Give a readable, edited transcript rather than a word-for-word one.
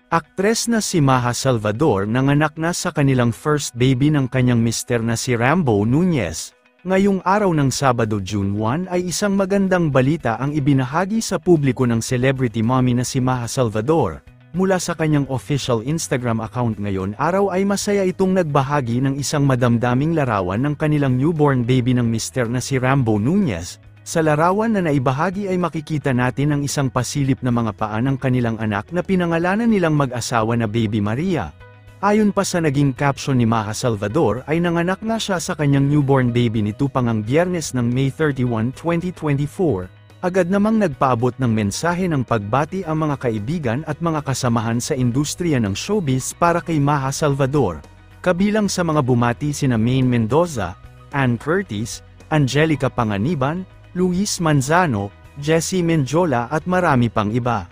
Aktres na si Maha Salvador nanganak na sa kanilang first baby ng kanyang mister na si Rambo Nunez. Ngayong araw ng Sabado June 1 ay isang magandang balita ang ibinahagi sa publiko ng celebrity mommy na si Maha Salvador. Mula sa kanyang official Instagram account ngayon araw ay masaya itong nagbahagi ng isang madamdaming larawan ng kanilang newborn baby ng mister na si Rambo Nunez. Sa larawan na naibahagi ay makikita natin ang isang pasilip na mga paa ng kanilang anak na pinangalanan nilang mag-asawa na Baby Maria. Ayon pa sa naging caption ni Maha Salvador ay nanganak nga siya sa kanyang newborn baby nito pangang Biyernes ng May 31, 2024. Agad namang nagpaabot ng mensahe ng pagbati ang mga kaibigan at mga kasamahan sa industriya ng showbiz para kay Maha Salvador. Kabilang sa mga bumati sina Maine Mendoza, Ann Curtis, Angelica Panganiban, Luis Manzano, Jessie Menjola at marami pang iba.